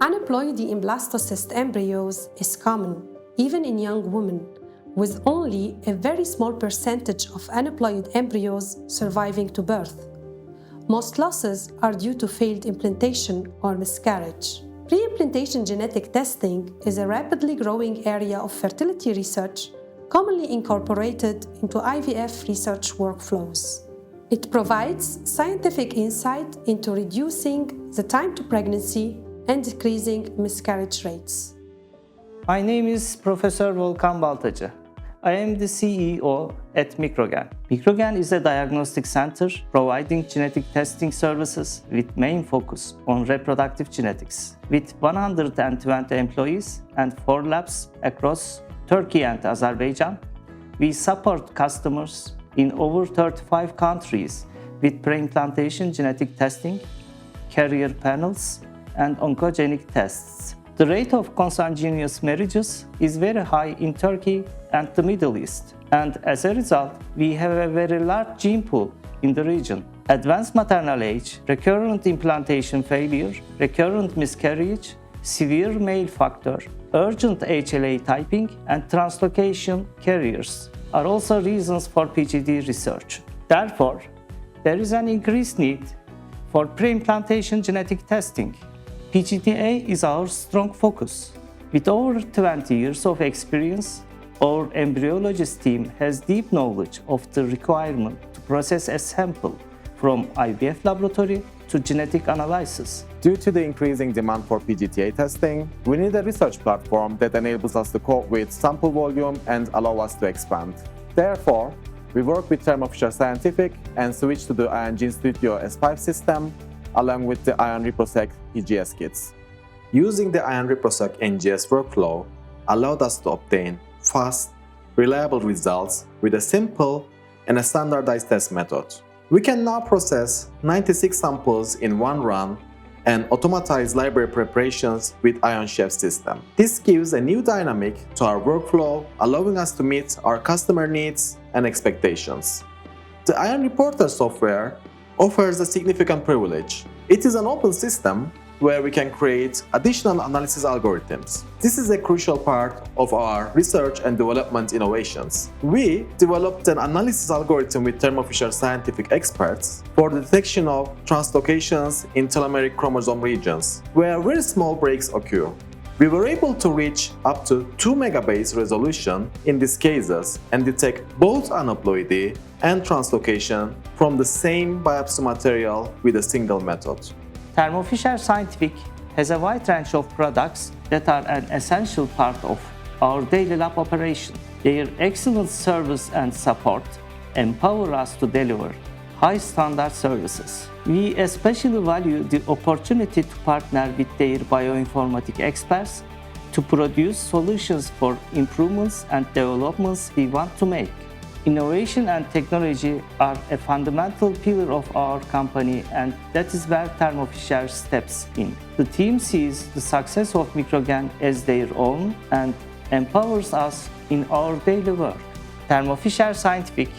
Aneuploidy in blastocyst embryos is common, even in young women, with only a very small percentage of aneuploid embryos surviving to birth. Most losses are due to failed implantation or miscarriage. Pre-implantation genetic testing is a rapidly growing area of fertility research, commonly incorporated into IVF research workflows. It provides scientific insight into reducing the time to pregnancy and decreasing miscarriage rates. My name is Professor Volkan Baltacı. I am the CEO at Microgen. Microgen is a diagnostic center providing genetic testing services with main focus on reproductive genetics. With 120 employees and 4 labs across Turkey and Azerbaijan, we support customers in over 35 countries with pre-implantation genetic testing, carrier panels, and oncogenic tests. The rate of consanguineous marriages is very high in Turkey and the Middle East, and as a result, we have a very large gene pool in the region. Advanced maternal age, recurrent implantation failure, recurrent miscarriage, severe male factor, urgent HLA typing, and translocation carriers are also reasons for PGT research. Therefore, there is an increased need for pre-implantation genetic testing. PGT-A is our strong focus. With over 20 years of experience, our embryologist team has deep knowledge of the requirement to process a sample from IVF laboratory to genetic analysis. Due to the increasing demand for PGT-A testing, we need a research platform that enables us to cope with sample volume and allow us to expand. Therefore, we work with Thermo Scientific and switch to the Ion Gene Studio S5 system along with the Ion ReproSeq PGT kits. Using the Ion ReproSeq NGS workflow allowed us to obtain fast, reliable results with a simple and a standardized test method. We can now process 96 samples in one run and automatize library preparations with Ion Chef system. This gives a new dynamic to our workflow, allowing us to meet our customer needs and expectations. The Ion Reporter software offers a significant privilege. It is an open system where we can create additional analysis algorithms. This is a crucial part of our research and development innovations. We developed an analysis algorithm with Thermo Scientific experts for the detection of translocations in telomeric chromosome regions, where very small breaks occur. We were able to reach up to 2 megabase resolution in these cases and detect both aneuploidy and translocation from the same biopsy material with a single method. Thermo Fisher Scientific has a wide range of products that are an essential part of our daily lab operation. Their excellent service and support empower us to deliver high standard services. We especially value the opportunity to partner with their bioinformatics experts to produce solutions for improvements and developments we want to make. Innovation and technology are a fundamental pillar of our company, and that is where Thermo Fisher steps in. The team sees the success of Microgen as their own and empowers us in our daily work. Thermo Fisher Scientific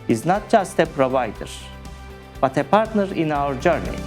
is not just a provider, but a partner in our journey.